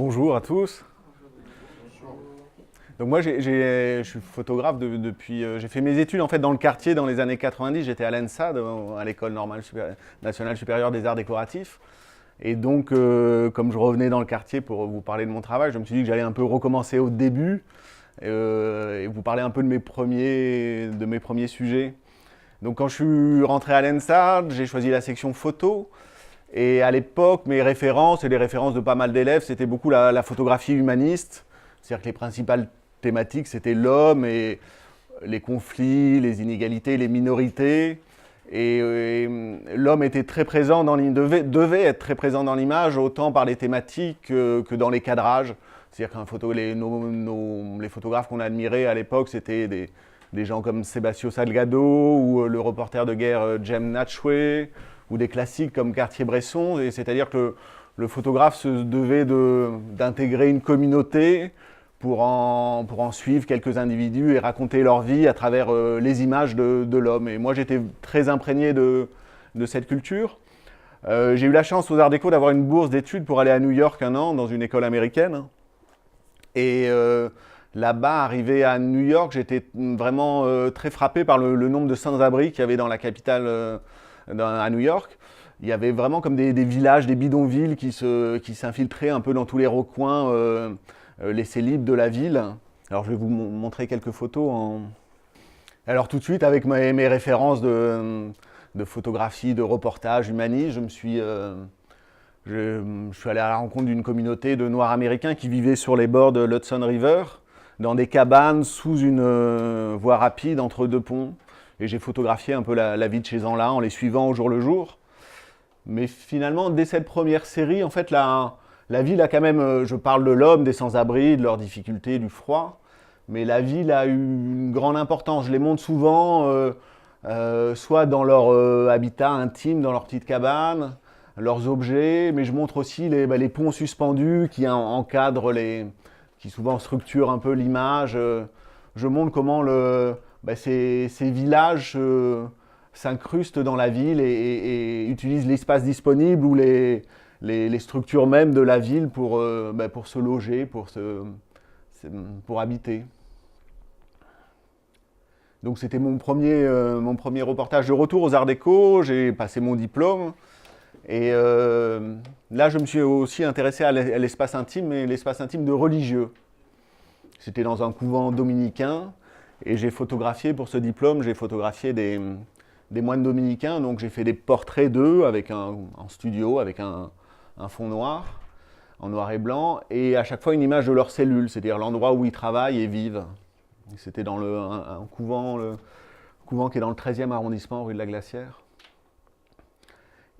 Bonjour à tous. Donc moi, je suis photographe depuis. J'ai fait mes études en fait dans le quartier dans les années 90. J'étais à l'ENSA, à l'École normale nationale supérieure des arts décoratifs. Et donc, comme je revenais dans le quartier pour vous parler de mon travail, je me suis dit que j'allais un peu recommencer au début et vous parler un peu de mes premiers sujets. Donc quand je suis rentré à l'ENSA, j'ai choisi la section photo. Et à l'époque, mes références et les références de pas mal d'élèves, c'était beaucoup la photographie humaniste. C'est-à-dire que les principales thématiques, c'était l'homme et les conflits, les inégalités, les minorités. Et l'homme était très présent devait être très présent dans l'image, autant par les thématiques que dans les cadrages. C'est-à-dire que les photographes qu'on a admirés à l'époque, c'était des gens comme Sebastião Salgado ou le reporter de guerre Jem Natchway, ou des classiques comme Cartier-Bresson. C'est-à-dire que le photographe se devait d'intégrer une communauté pour en suivre quelques individus et raconter leur vie à travers les images de l'homme. Et moi, j'étais très imprégné de cette culture. J'ai eu la chance aux Arts Déco d'avoir une bourse d'études pour aller à New York un an dans une école américaine. Et là-bas, arrivé à New York, j'étais vraiment très frappé par le nombre de sans-abri qu'il y avait dans la capitale à New York. Il y avait vraiment comme des villages, des bidonvilles qui s'infiltraient un peu dans tous les recoins laissés libres de la ville. Alors je vais vous montrer quelques photos. Alors tout de suite, avec mes références de photographie, de reportage humaniste, je suis allé à la rencontre d'une communauté de Noirs américains qui vivaient sur les bords de l'Hudson River, dans des cabanes sous une voie rapide entre deux ponts. Et j'ai photographié un peu la vie de ces gens-là en les suivant au jour le jour. Mais finalement, dès cette première série, en fait, la ville a quand même, je parle de l'homme, des sans-abri, de leurs difficultés, du froid, mais la ville a eu une grande importance. Je les montre souvent, soit dans leur habitat intime, dans leur petite cabane, leurs objets, mais je montre aussi les ponts suspendus qui encadrent qui souvent structurent un peu l'image. Je montre comment ces villages s'incrustent dans la ville et utilisent l'espace disponible ou les structures même de la ville pour se loger, pour habiter. Donc c'était mon premier reportage de retour aux Arts Déco. J'ai passé mon diplôme. Et là, je me suis aussi intéressé à l'espace intime, mais l'espace intime de religieux. C'était dans un couvent dominicain. Et j'ai photographié, pour ce diplôme, j'ai photographié des moines dominicains. Donc j'ai fait des portraits d'eux en studio, avec un fond noir, en noir et blanc. Et à chaque fois, une image de leur cellule, c'est-à-dire l'endroit où ils travaillent et vivent. C'était dans un couvent, le couvent qui est dans le 13e arrondissement, rue de la Glacière.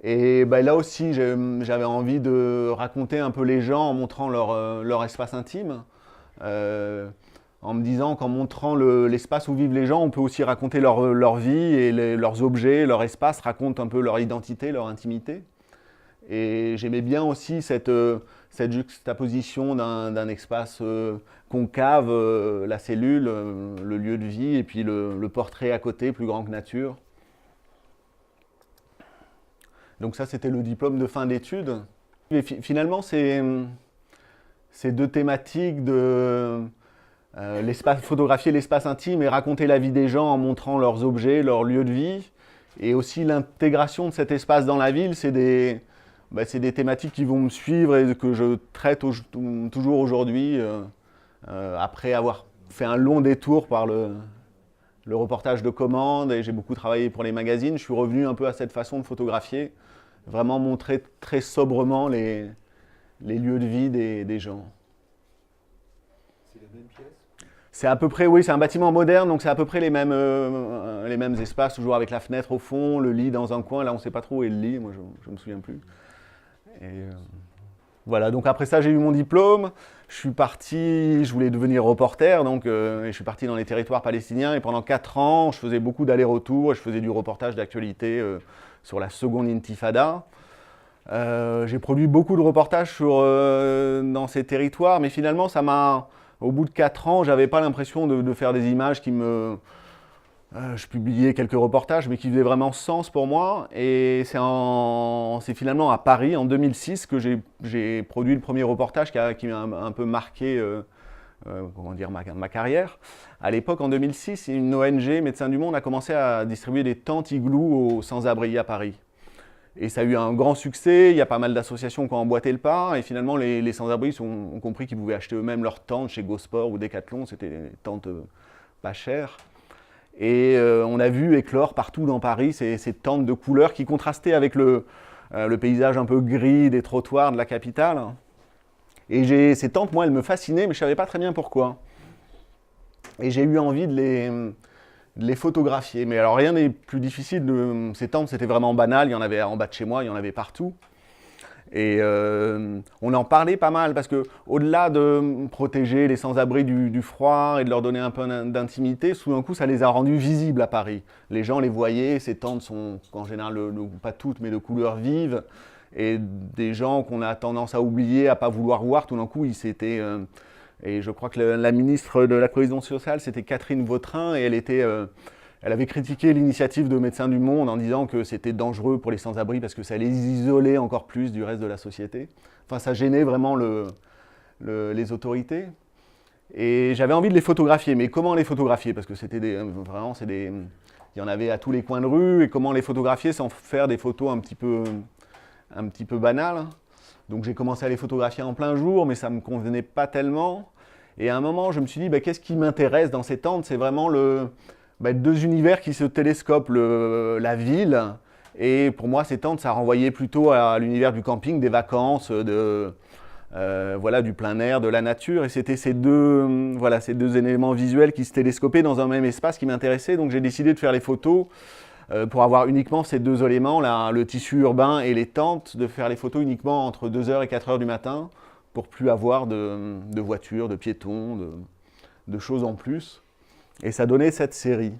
Et là aussi, j'avais envie de raconter un peu les gens en montrant leur espace intime. En me disant qu'en montrant l'espace où vivent les gens, on peut aussi raconter leur vie et leurs objets, leur espace racontent un peu leur identité, leur intimité. Et j'aimais bien aussi cette juxtaposition d'un espace concave, la cellule, le lieu de vie, et puis le portrait à côté, plus grand que nature. Donc ça, c'était le diplôme de fin d'études. Et finalement, ces deux thématiques de photographier l'espace intime et raconter la vie des gens en montrant leurs objets, leurs lieux de vie, et aussi l'intégration de cet espace dans la ville, c'est des thématiques qui vont me suivre et que je traite toujours aujourd'hui, après avoir fait un long détour par le reportage de commande, et j'ai beaucoup travaillé pour les magazines. Je suis revenu un peu à cette façon de photographier, vraiment montrer très sobrement les lieux de vie des gens. C'est la même pièce? C'est à peu près, oui, c'est un bâtiment moderne, donc c'est à peu près les mêmes espaces, toujours avec la fenêtre au fond, le lit dans un coin. Là, on ne sait pas trop où est le lit, moi je ne me souviens plus. Et voilà, donc après ça, j'ai eu mon diplôme. Je suis parti, je voulais devenir reporter, donc je suis parti dans les territoires palestiniens. Et pendant 4 ans, je faisais beaucoup d'allers-retours. Je faisais du reportage d'actualité sur la seconde intifada. J'ai produit beaucoup de reportages dans ces territoires, mais finalement, au bout de 4 ans, j'avais pas l'impression de faire des images qui me Je publiais quelques reportages, mais qui faisaient vraiment sens pour moi. Et c'est finalement à Paris, en 2006, que j'ai produit le premier reportage qui m'a un peu marqué comment dire, ma carrière. À l'époque, en 2006, une ONG, Médecins du Monde, a commencé à distribuer des tentes igloos aux sans-abri à Paris. Et ça a eu un grand succès, il y a pas mal d'associations qui ont emboîté le pas, et finalement les sans-abri ont compris qu'ils pouvaient acheter eux-mêmes leurs tentes chez Gosport ou Decathlon, c'était des tentes pas chères. Et on a vu éclore partout dans Paris ces tentes de couleurs qui contrastaient avec le paysage un peu gris des trottoirs de la capitale. Et ces tentes, moi, elles me fascinaient, mais je ne savais pas très bien pourquoi. Et j'ai eu envie de les photographier. Mais alors, rien n'est plus difficile. Ces tentes, c'était vraiment banal. Il y en avait en bas de chez moi, il y en avait partout. Et on en parlait pas mal parce que, au-delà de protéger les sans-abri du froid et de leur donner un peu d'intimité, tout d'un coup, ça les a rendus visibles à Paris. Les gens les voyaient. Ces tentes sont, en général, pas toutes, mais de couleurs vives. Et des gens qu'on a tendance à oublier, à ne pas vouloir voir, tout d'un coup, ils s'étaient... et je crois que la ministre de la Cohésion sociale, c'était Catherine Vautrin, et elle avait critiqué l'initiative de Médecins du Monde en disant que c'était dangereux pour les sans-abri parce que ça les isolait encore plus du reste de la société. Enfin, ça gênait vraiment les autorités. Et j'avais envie de les photographier, mais comment les photographier? Parce que vraiment, il y en avait à tous les coins de rue, et comment les photographier sans faire des photos un petit peu banales. Donc j'ai commencé à les photographier en plein jour, mais ça ne me convenait pas tellement. Et à un moment, je me suis dit, qu'est-ce qui m'intéresse dans ces tentes? C'est vraiment deux univers qui se télescopent, la ville. Et pour moi, ces tentes, ça renvoyait plutôt à l'univers du camping, des vacances, du plein air, de la nature. Et c'était ces deux éléments visuels qui se télescopaient dans un même espace qui m'intéressaient. Donc j'ai décidé de faire les photos pour avoir uniquement ces deux éléments, le tissu urbain et les tentes, de faire les photos uniquement entre 2h et 4h du matin pour plus avoir de voitures, de piétons, de choses en plus. Et ça donnait cette série.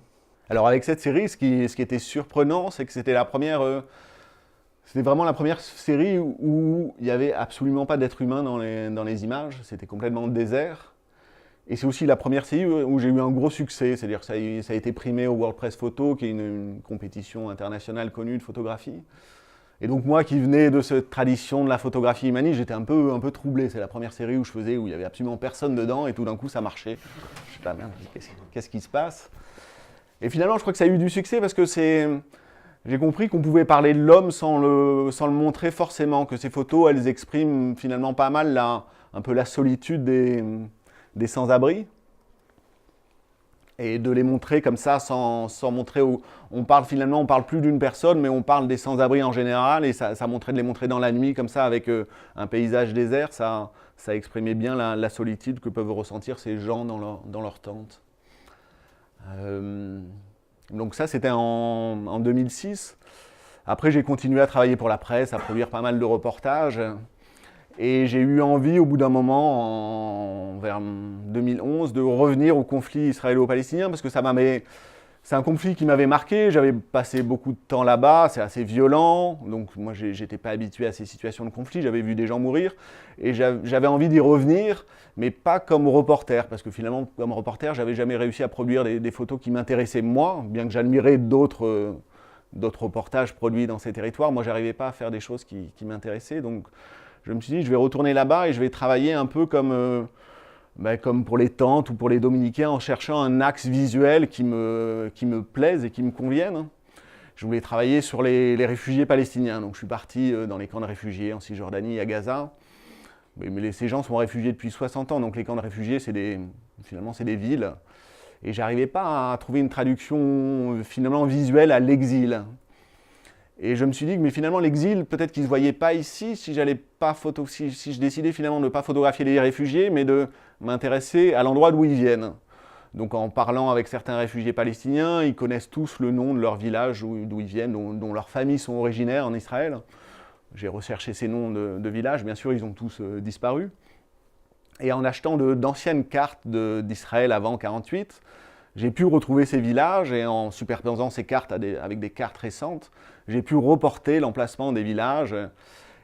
Alors avec cette série, ce qui était surprenant, c'est que c'était vraiment la première série où il n'y avait absolument pas d'être humain dans les images. C'était complètement désert. Et c'est aussi la première série où j'ai eu un gros succès. C'est-à-dire que ça a été primé au World Press Photo, qui est une compétition internationale connue de photographie. Et donc moi qui venais de cette tradition de la photographie humaniste, j'étais un peu troublé. C'est la première série où il n'y avait absolument personne dedans, et tout d'un coup ça marchait. Je sais pas, merde, qu'est-ce qui se passe? Et finalement je crois que ça a eu du succès parce que j'ai compris qu'on pouvait parler de l'homme sans le montrer forcément, que ces photos elles expriment finalement pas mal un peu la solitude des sans-abri, et de les montrer comme ça sans montrer où on parle plus d'une personne, mais on parle des sans-abri en général, et ça montrait de les montrer dans la nuit comme ça avec un paysage désert. Ça exprimait bien la solitude que peuvent ressentir ces gens dans leur tente. Donc ça c'était en 2006. Après j'ai continué à travailler pour la presse, à produire pas mal de reportages. Et j'ai eu envie, au bout d'un moment, vers 2011, de revenir au conflit israélo-palestinien, parce que c'est un conflit qui m'avait marqué. J'avais passé beaucoup de temps là-bas, c'est assez violent, donc moi j'étais pas habitué à ces situations de conflit, j'avais vu des gens mourir, et j'avais envie d'y revenir, mais pas comme reporter, parce que finalement, comme reporter, j'avais jamais réussi à produire des photos qui m'intéressaient moi, bien que j'admirais d'autres reportages produits dans ces territoires. Moi, j'arrivais pas à faire des choses qui m'intéressaient, donc je me suis dit, je vais retourner là-bas et je vais travailler un peu comme pour les tentes ou pour les dominicains, en cherchant un axe visuel qui me plaise et qui me convienne. Je voulais travailler sur les réfugiés palestiniens. Donc je suis parti dans les camps de réfugiés en Cisjordanie et à Gaza. Mais ces gens sont réfugiés depuis 60 ans, donc les camps de réfugiés, finalement, c'est des villes. Et j'arrivais pas à trouver une traduction finalement visuelle à l'exil. Et je me suis dit que finalement l'exil, peut-être qu'il ne se voyait pas ici si je décidais finalement de ne pas photographier les réfugiés, mais de m'intéresser à l'endroit d'où ils viennent. Donc en parlant avec certains réfugiés palestiniens, ils connaissent tous le nom de leur village d'où ils viennent, dont leurs familles sont originaires en Israël. J'ai recherché ces noms de villages, bien sûr ils ont tous disparu. Et en achetant d'anciennes cartes d'Israël avant 1948, j'ai pu retrouver ces villages, et en superposant ces cartes avec des cartes récentes, j'ai pu reporter l'emplacement des villages,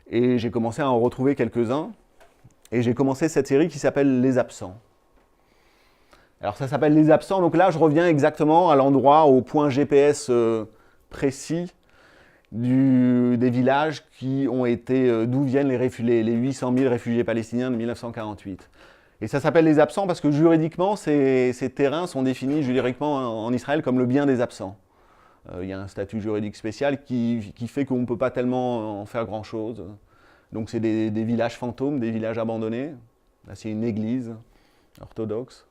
et j'ai commencé à en retrouver quelques-uns. Et j'ai commencé cette série qui s'appelle Les Absents. Alors ça s'appelle les absents, donc là je reviens exactement à l'endroit, au point GPS précis des villages qui ont été, d'où viennent les 800 000 réfugiés palestiniens de 1948. Et ça s'appelle les absents parce que juridiquement, ces terrains sont définis juridiquement en Israël comme le bien des absents. Il y a un statut juridique spécial qui fait qu'on ne peut pas tellement en faire grand-chose. Donc c'est des villages fantômes, des villages abandonnés. Là c'est une église orthodoxe.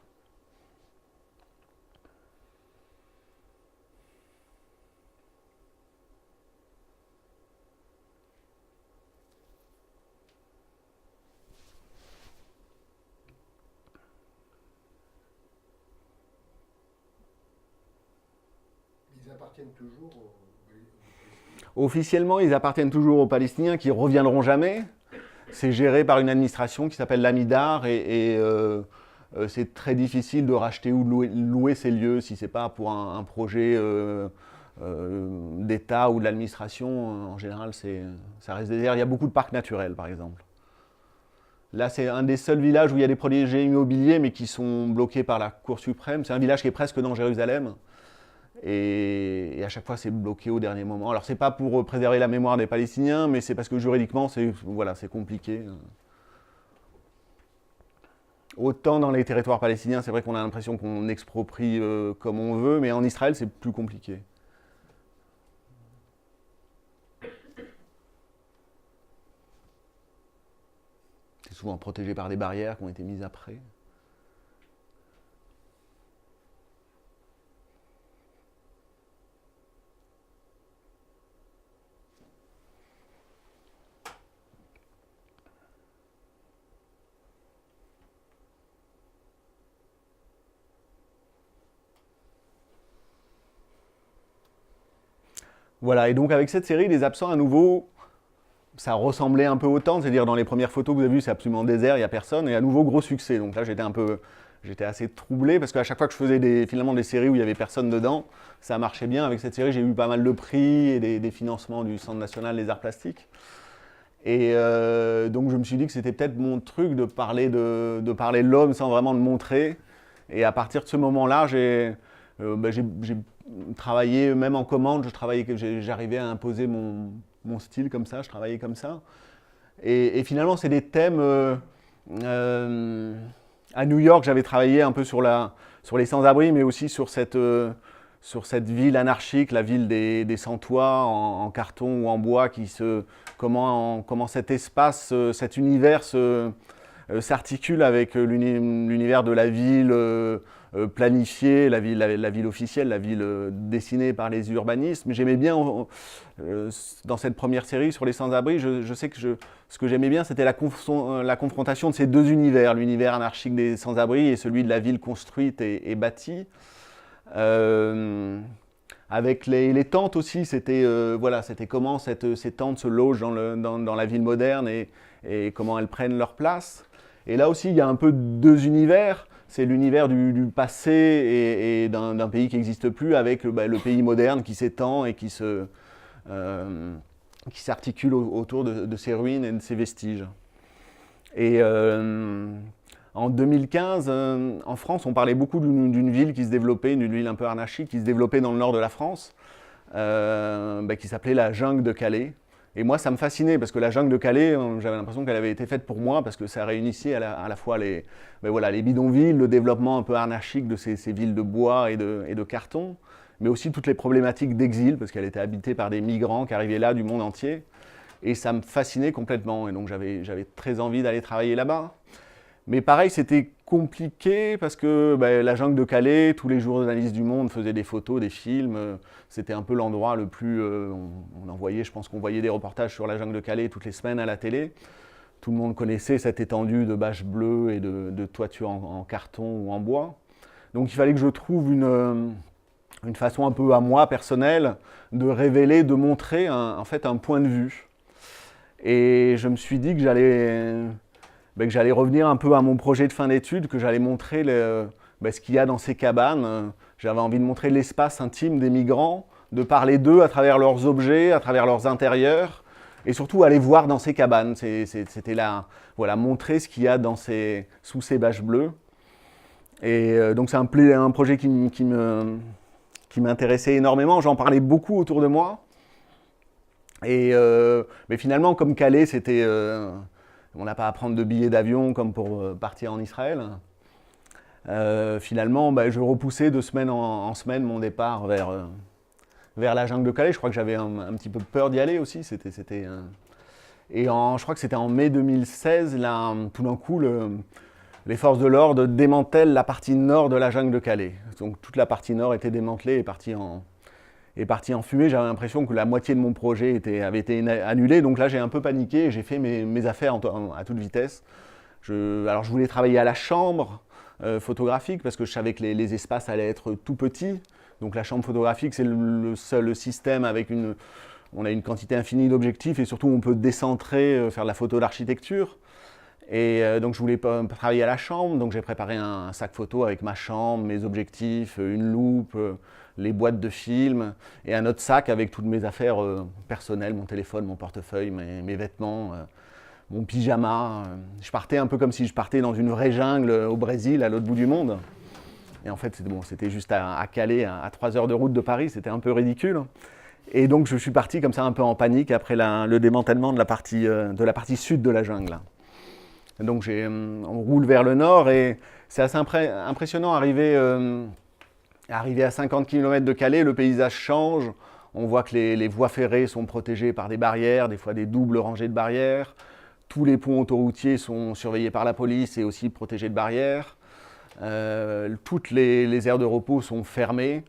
Ils appartiennent toujours Officiellement, ils appartiennent toujours aux Palestiniens qui ne reviendront jamais. C'est géré par une administration qui s'appelle l'Amidar et c'est très difficile de racheter ou de louer ces lieux si ce n'est pas pour un projet d'État ou de l'administration. En général, ça reste désert. Il y a beaucoup de parcs naturels, par exemple. Là, c'est un des seuls villages où il y a des projets immobiliers, mais qui sont bloqués par la Cour suprême. C'est un village qui est presque dans Jérusalem. Et à chaque fois, c'est bloqué au dernier moment. Alors, c'est pas pour préserver la mémoire des Palestiniens, mais c'est parce que juridiquement, c'est compliqué. Autant dans les territoires palestiniens, c'est vrai qu'on a l'impression qu'on exproprie comme on veut, mais en Israël, c'est plus compliqué. C'est souvent protégé par des barrières qui ont été mises après. Voilà, et donc avec cette série, les absents à nouveau, ça ressemblait un peu au temps, c'est-à-dire dans les premières photos que vous avez vues, c'est absolument désert, il n'y a personne, et à nouveau gros succès. Donc là, j'étais assez troublé parce qu'à chaque fois que je faisais finalement des séries où il n'y avait personne dedans, ça marchait bien. Avec cette série, j'ai eu pas mal de prix et des financements du Centre national des arts plastiques. Et donc je me suis dit que c'était peut-être mon truc de parler de l'homme sans vraiment le montrer. Et à partir de ce moment-là, j'ai travaillé, même en commande, j'arrivais à imposer mon style comme ça, je travaillais comme ça. Et finalement, c'est des thèmes... à New York, j'avais travaillé un peu sur les sans-abri, mais aussi sur cette ville anarchique, la ville des sans-toits en carton ou en bois, comment cet espace, cet univers s'articule avec l'univers de la ville planifiée, la ville officielle, la ville dessinée par les urbanistes. Mais j'aimais bien, dans cette première série sur les sans-abri, je sais que ce que j'aimais bien, c'était la confrontation de ces deux univers, l'univers anarchique des sans-abri et celui de la ville construite et bâtie. Avec les tentes aussi, c'était comment ces tentes se logent dans la ville moderne et comment elles prennent leur place. Et là aussi, il y a un peu deux univers. C'est l'univers du passé et d'un pays qui n'existe plus avec le pays moderne qui s'étend et qui s'articule autour de ces ruines et de ces vestiges. Et en 2015, en France, on parlait beaucoup d'une ville qui se développait, d'une ville un peu anarchique, qui se développait dans le nord de la France, qui s'appelait la jungle de Calais. Et moi, ça me fascinait, parce que la jungle de Calais, j'avais l'impression qu'elle avait été faite pour moi, parce que ça réunissait à la fois les bidonvilles, le développement un peu anarchique de ces villes de bois et de carton, mais aussi toutes les problématiques d'exil, parce qu'elle était habitée par des migrants qui arrivaient là du monde entier. Et ça me fascinait complètement, et donc j'avais très envie d'aller travailler là-bas. Mais pareil, c'était compliqué parce que la jungle de Calais, tous les journalistes du monde faisaient des photos, des films. C'était un peu l'endroit le plus... on en voyait, je pense qu'on voyait des reportages sur la jungle de Calais toutes les semaines à la télé. Tout le monde connaissait cette étendue de bâches bleues et de toitures en carton ou en bois. Donc il fallait que je trouve une façon un peu à moi, personnelle, de révéler, de montrer en fait un point de vue. Et je me suis dit que j'allais revenir un peu à mon projet de fin d'études, que j'allais montrer ce qu'il y a dans ces cabanes. J'avais envie de montrer l'espace intime des migrants, de parler d'eux à travers leurs objets, à travers leurs intérieurs, et surtout aller voir dans ces cabanes. C'était là, montrer ce qu'il y a sous ces bâches bleues. Et donc c'est un projet qui m'intéressait énormément. J'en parlais beaucoup autour de moi. Mais finalement, comme Calais, on n'a pas à prendre de billets d'avion comme pour partir en Israël. Finalement, je repoussais de semaine en semaine mon départ vers la jungle de Calais. Je crois que j'avais un petit peu peur d'y aller aussi. Je crois que c'était en mai 2016, là, tout d'un coup, les forces de l'ordre démantèlent la partie nord de la jungle de Calais. Donc toute la partie nord était démantelée et partie en fumée. J'avais l'impression que la moitié de mon projet avait été annulée. Donc là, j'ai un peu paniqué et j'ai fait mes affaires à toute vitesse. Alors je voulais travailler à la chambre photographique parce que je savais que les espaces allaient être tout petits. Donc la chambre photographique, c'est le seul système avec on a une quantité infinie d'objectifs et surtout on peut décentrer, faire de la photo d'architecture. Et donc je voulais travailler à la chambre, donc j'ai préparé un sac photo avec ma chambre, mes objectifs, une loupe, les boîtes de films et un autre sac avec toutes mes affaires personnelles, mon téléphone, mon portefeuille, mes vêtements, mon pyjama. Je partais un peu comme si je partais dans une vraie jungle au Brésil, à l'autre bout du monde. Et en fait, c'était juste à Calais, à 3 heures de route de Paris, c'était un peu ridicule. Et donc je suis parti comme ça un peu en panique après le démantèlement de la partie sud de la jungle. Donc on roule vers le nord et c'est assez impressionnant arriver à 50 km de Calais, le paysage change. On voit que les voies ferrées sont protégées par des barrières, des fois des doubles rangées de barrières. Tous les ponts autoroutiers sont surveillés par la police et aussi protégés de barrières. Toutes les aires de repos sont fermées.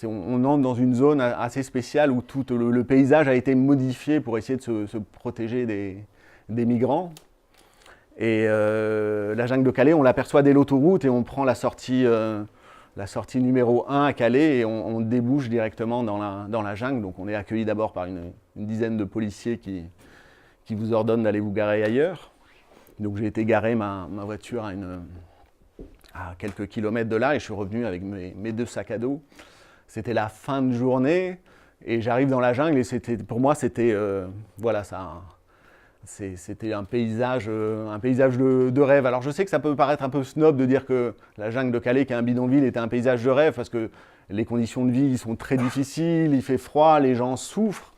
On entre dans une zone assez spéciale où tout le paysage a été modifié pour essayer de se protéger des migrants. Et la jungle de Calais, on l'aperçoit dès l'autoroute et on prend la sortie numéro 1 à Calais et on débouche directement dans la jungle. Donc on est accueilli d'abord par une dizaine de policiers qui vous ordonnent d'aller vous garer ailleurs. Donc j'ai été garer ma voiture à quelques kilomètres de là et je suis revenu avec mes 2 sacs à dos. C'était la fin de journée et j'arrive dans la jungle et pour moi c'était voilà ça. C'était un paysage de rêve. Alors je sais que ça peut paraître un peu snob de dire que la jungle de Calais, qui est un bidonville, était un paysage de rêve parce que les conditions de vie sont très difficiles, il fait froid, les gens souffrent.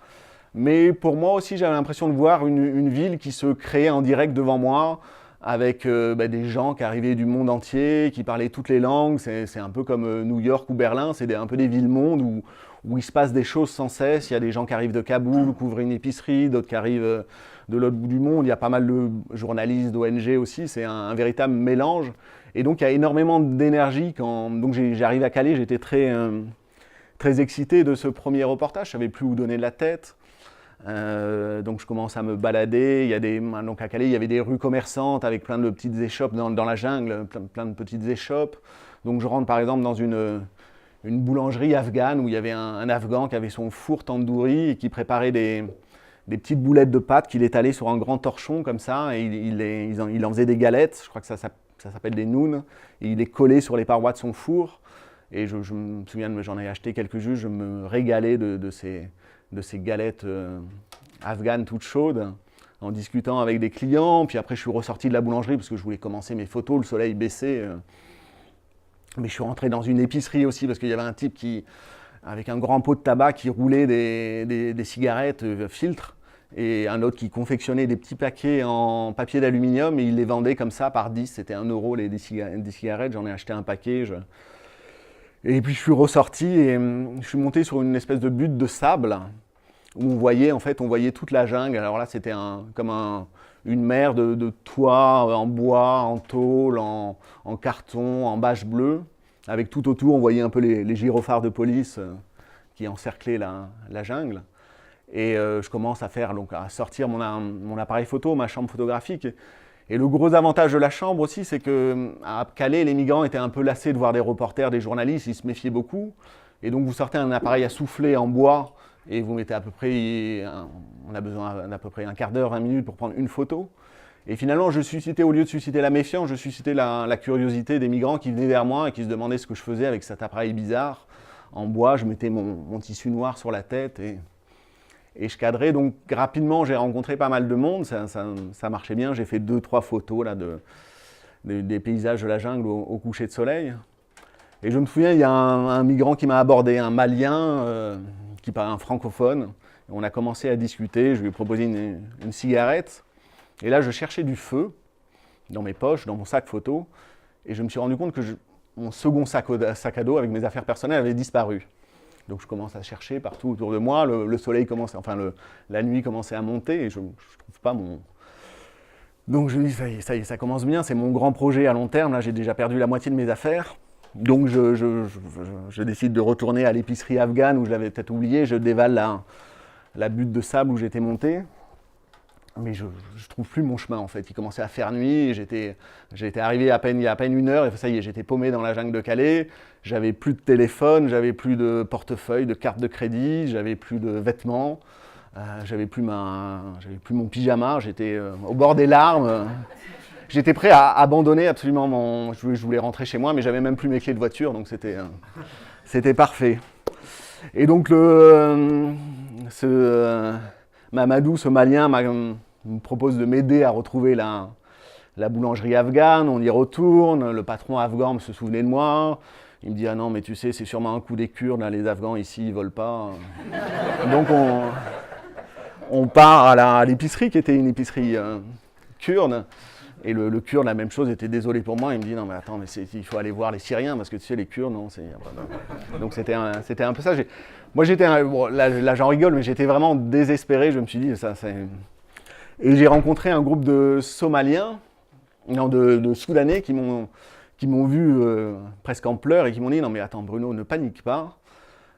Mais pour moi aussi, j'avais l'impression de voir une ville qui se créait en direct devant moi, avec des gens qui arrivaient du monde entier, qui parlaient toutes les langues. C'est un peu comme New York ou Berlin, c'est un peu des villes-mondes où il se passe des choses sans cesse. Il y a des gens qui arrivent de Kaboul, qui ouvrent une épicerie, d'autres qui arrivent de l'autre bout du monde. Il y a pas mal de journalistes, d'ONG aussi. C'est un véritable mélange. Et donc, il y a énormément d'énergie. Donc, j'arrive à Calais, j'étais très excité de ce premier reportage. Je ne savais plus où donner de la tête. Donc, je commence à me balader. Donc, à Calais, il y avait des rues commerçantes avec plein de petites échoppes dans la jungle, plein de petites échoppes. Donc, je rentre par exemple dans une boulangerie afghane où il y avait un Afghan qui avait son four tandoori et qui préparait des petites boulettes de pâtes qu'il étalait sur un grand torchon comme ça et il en faisait des galettes, je crois que ça s'appelle des nounes, et il les collait sur les parois de son four et je me souviens, j'en ai acheté quelques-unes, je me régalais de ces galettes afghanes toutes chaudes en discutant avec des clients, puis après je suis ressorti de la boulangerie parce que je voulais commencer mes photos, le soleil baissait. Mais je suis rentré dans une épicerie aussi parce qu'il y avait un type avec un grand pot de tabac qui roulait des cigarettes filtres et un autre qui confectionnait des petits paquets en papier d'aluminium et il les vendait comme ça par 10. C'était 1 euro des cigarettes. J'en ai acheté un paquet. Et puis je suis ressorti et je suis monté sur une espèce de butte de sable où on voyait toute la jungle. Alors là, c'était comme une mer de toits en bois, en tôle, en carton, en bâche bleue. Avec tout autour, on voyait un peu les gyrophares de police qui encerclaient la jungle. Et je commence à sortir mon appareil photo, ma chambre photographique. Et le gros avantage de la chambre aussi, c'est qu'à Calais, les migrants étaient un peu lassés de voir des reporters, des journalistes, ils se méfiaient beaucoup. Et donc vous sortez un appareil à souffler en bois et vous mettez on a besoin d'à peu près un quart d'heure, 20 minutes pour prendre une photo. Et finalement, au lieu de susciter la méfiance, je suscitais la curiosité des migrants qui venaient vers moi et qui se demandaient ce que je faisais avec cet appareil bizarre en bois. Je mettais mon tissu noir sur la tête et je cadrais. Donc rapidement, j'ai rencontré pas mal de monde, ça marchait bien. J'ai fait 2-3 photos là, des paysages de la jungle au coucher de soleil. Et je me souviens, il y a un migrant qui m'a abordé, un Malien, qui parlait un francophone. On a commencé à discuter, je lui ai proposé une cigarette. Et là, je cherchais du feu dans mes poches, dans mon sac photo. Et je me suis rendu compte que mon second sac à dos avec mes affaires personnelles avait disparu. Donc je commence à chercher partout autour de moi. Le soleil commençait, la nuit commençait à monter et je ne trouve pas mon... Donc je me dis, ça y est, ça commence bien, c'est mon grand projet à long terme. Là, j'ai déjà perdu la moitié de mes affaires. Donc je décide de retourner à l'épicerie afghane où je l'avais peut-être oublié. Je dévale la butte de sable où j'étais monté. Mais je ne trouve plus mon chemin en fait. Il commençait à faire nuit, j'étais arrivé il y a à peine une heure et ça y est, j'étais paumé dans la jungle de Calais. J'avais plus de téléphone, j'avais plus de portefeuille, de carte de crédit, j'avais plus de vêtements, j'avais plus mon pyjama, j'étais au bord des larmes. J'étais prêt à abandonner absolument je voulais rentrer chez moi, mais j'avais même plus mes clés de voiture, donc c'était parfait. Et donc Mamadou, ce Malien, me propose de m'aider à retrouver la boulangerie afghane. On y retourne. Le patron afghan se souvenait de moi. Il me dit « Ah non, mais tu sais, c'est sûrement un coup des Kurdes. Là, les Afghans, ici, ils volent pas. » Donc, on part à l'épicerie, qui était une épicerie kurde. Et le Kurde, la même chose, était désolé pour moi. Il me dit « Non, mais attends, mais il faut aller voir les Syriens, parce que tu sais, les Kurdes, non, Donc, c'était un peu ça. Moi, là, j'en rigole, mais j'étais vraiment désespéré. Je me suis dit, ça, c'est... Et j'ai rencontré un groupe de Somaliens, non, de Soudanais qui m'ont vu presque en pleurs et qui m'ont dit « Non mais attends Bruno, ne panique pas.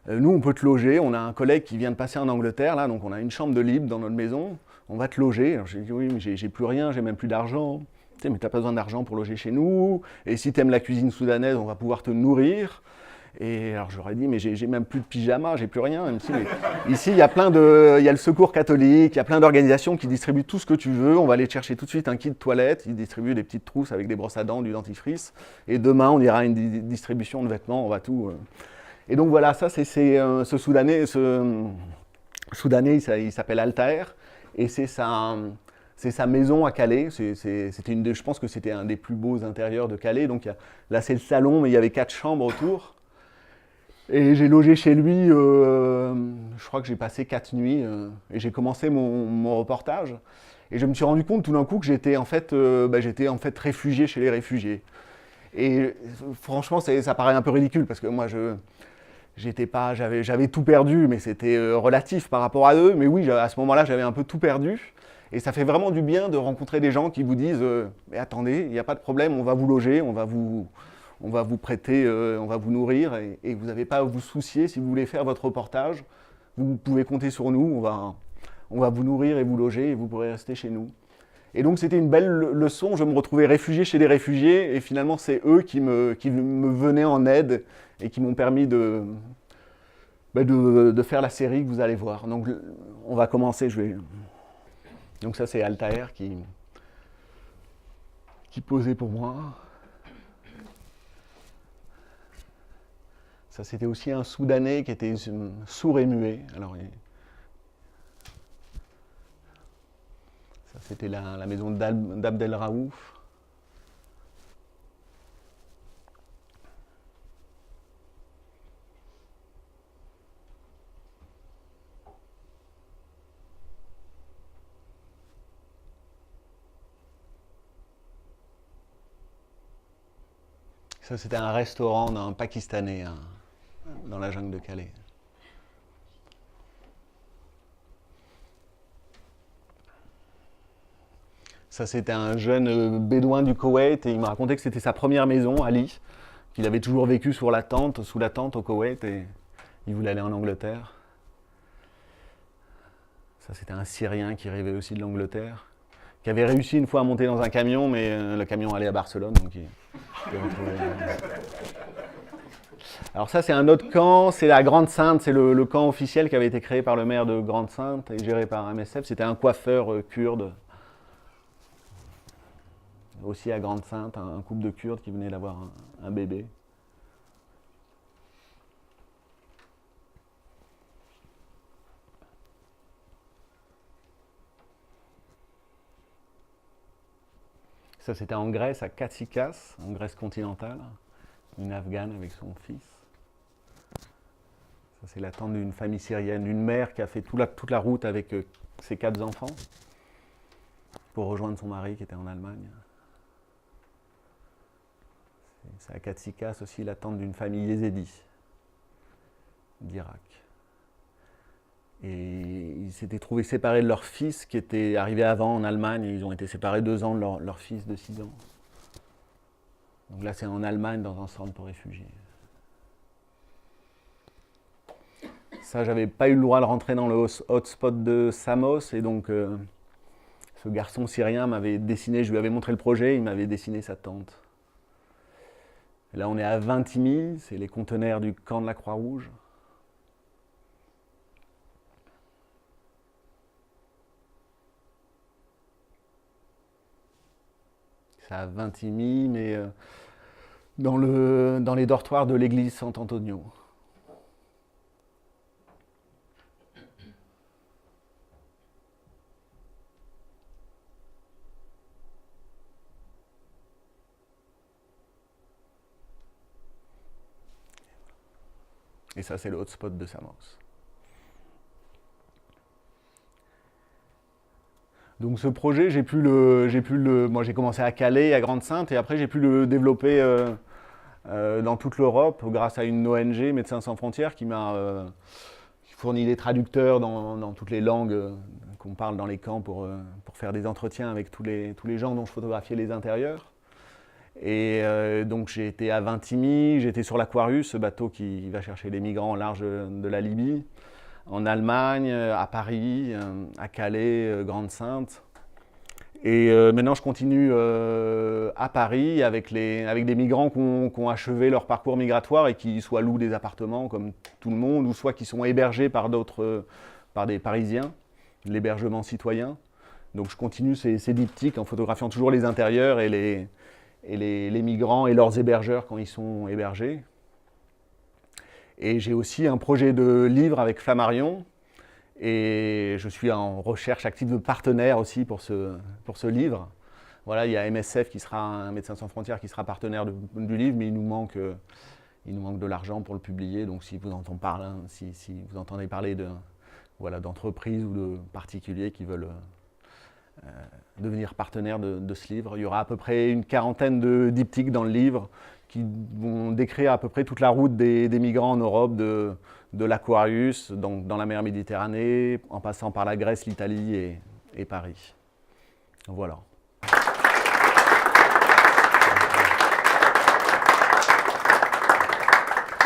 Nous on peut te loger, on a un collègue qui vient de passer en Angleterre, là, donc on a une chambre de libre dans notre maison, on va te loger. » Alors j'ai dit « Oui, mais j'ai plus rien, j'ai même plus d'argent. » Tu sais, mais t'as pas besoin d'argent pour loger chez nous, et si t'aimes la cuisine soudanaise, on va pouvoir te nourrir. Et alors j'aurais dit, mais j'ai même plus de pyjama, j'ai plus rien. Ici, il y a le secours catholique, il y a plein d'organisations qui distribuent tout ce que tu veux. On va aller te chercher tout de suite un kit de toilette. Ils distribuent des petites trousses avec des brosses à dents, du dentifrice. Et demain, on ira à une distribution de vêtements, on va tout. Et donc voilà, ça, c'est ce Soudanais, il s'appelle Altaer. Et c'est sa maison à Calais. Je pense que c'était un des plus beaux intérieurs de Calais. Donc là, c'est le salon, mais il y avait 4 chambres autour. Et j'ai logé chez lui, je crois que j'ai passé 4 nuits et j'ai commencé mon reportage. Et je me suis rendu compte tout d'un coup que j'étais en fait réfugié chez les réfugiés. Et franchement, ça paraît un peu ridicule parce que moi, j'avais tout perdu, mais c'était relatif par rapport à eux. Mais oui, à ce moment-là, j'avais un peu tout perdu. Et ça fait vraiment du bien de rencontrer des gens qui vous disent mais attendez, il n'y a pas de problème, on va vous loger, on va vous prêter, on va vous nourrir et vous n'avez pas à vous soucier si vous voulez faire votre reportage. Vous pouvez compter sur nous, on va vous nourrir et vous loger et vous pourrez rester chez nous. Et donc c'était une belle leçon, je me retrouvais réfugié chez des réfugiés et finalement c'est eux qui me venaient en aide et qui m'ont permis de faire la série que vous allez voir. Donc on va commencer, Donc ça c'est Altaer qui posait pour moi. Ça, c'était aussi un Soudanais qui était sourd et muet. Alors, ça, c'était la maison d'Abdel Raouf. Ça, c'était un restaurant d'un Pakistanais dans la jungle de Calais. Ça, c'était un jeune bédouin du Koweït et il m'a raconté que c'était sa première maison, Ali, qu'il avait toujours vécu sous la tente au Koweït et il voulait aller en Angleterre. Ça, c'était un Syrien qui rêvait aussi de l'Angleterre, qui avait réussi une fois à monter dans un camion, mais le camion allait à Barcelone, donc il s'est retrouvé. Alors ça, c'est un autre camp, c'est la Grande-Sainte, c'est le camp officiel qui avait été créé par le maire de Grande-Sainte et géré par MSF. C'était un coiffeur kurde, aussi à Grande-Sainte, un couple de Kurdes qui venait d'avoir un bébé. Ça, c'était en Grèce, à Katsikas, en Grèce continentale. Une Afghane avec son fils. Ça, c'est la tante d'une famille syrienne, d'une mère qui a fait toute la route avec ses 4 enfants pour rejoindre son mari qui était en Allemagne. C'est à Katsikas aussi la tante d'une famille yézédi d'Irak. Et ils s'étaient trouvés séparés de leur fils qui était arrivé avant en Allemagne. Et ils ont été séparés 2 ans de leur fils de 6 ans. Donc là, c'est en Allemagne, dans un centre pour réfugiés. Ça, j'avais pas eu le droit de rentrer dans le hotspot de Samos. Et donc, ce garçon syrien m'avait dessiné, je lui avais montré le projet, il m'avait dessiné sa tente. Et là, on est à Vintimille, c'est les conteneurs du camp de la Croix-Rouge. C'est à Vintimille, mais dans les dortoirs de l'église Sant'Antonio. Et ça, c'est le hotspot de Samos. Donc ce projet, moi j'ai commencé à Calais, à Grande-Sainte, et après j'ai pu le développer dans toute l'Europe grâce à une ONG, Médecins sans frontières, qui m'a fourni des traducteurs dans toutes les langues qu'on parle dans les camps pour faire des entretiens avec tous les gens dont je photographiais les intérieurs. Et donc j'ai été à Vintimille, j'étais sur l'Aquarius, ce bateau qui va chercher les migrants au large de la Libye, en Allemagne, à Paris, à Calais, Grande-Sainte. Et maintenant je continue à Paris avec des migrants qui ont achevé leur parcours migratoire et qui soit louent des appartements comme tout le monde, ou soit qui sont hébergés par des Parisiens, l'hébergement citoyen. Donc je continue ces diptyques en photographiant toujours les intérieurs et les migrants et leurs hébergeurs quand ils sont hébergés. Et j'ai aussi un projet de livre avec Flammarion. Et je suis en recherche active de partenaires aussi pour ce livre. Voilà, il y a MSF qui sera un Médecins sans frontières qui sera partenaire du livre, mais il nous manque de l'argent pour le publier. Donc si vous entendez parler d'entreprises ou de particuliers qui veulent devenir partenaires de ce livre, il y aura à peu près une 40aine de diptyques dans le livre qui vont décrire à peu près toute la route des migrants en Europe, de l'Aquarius, donc dans la mer Méditerranée, en passant par la Grèce, l'Italie et Paris. Voilà.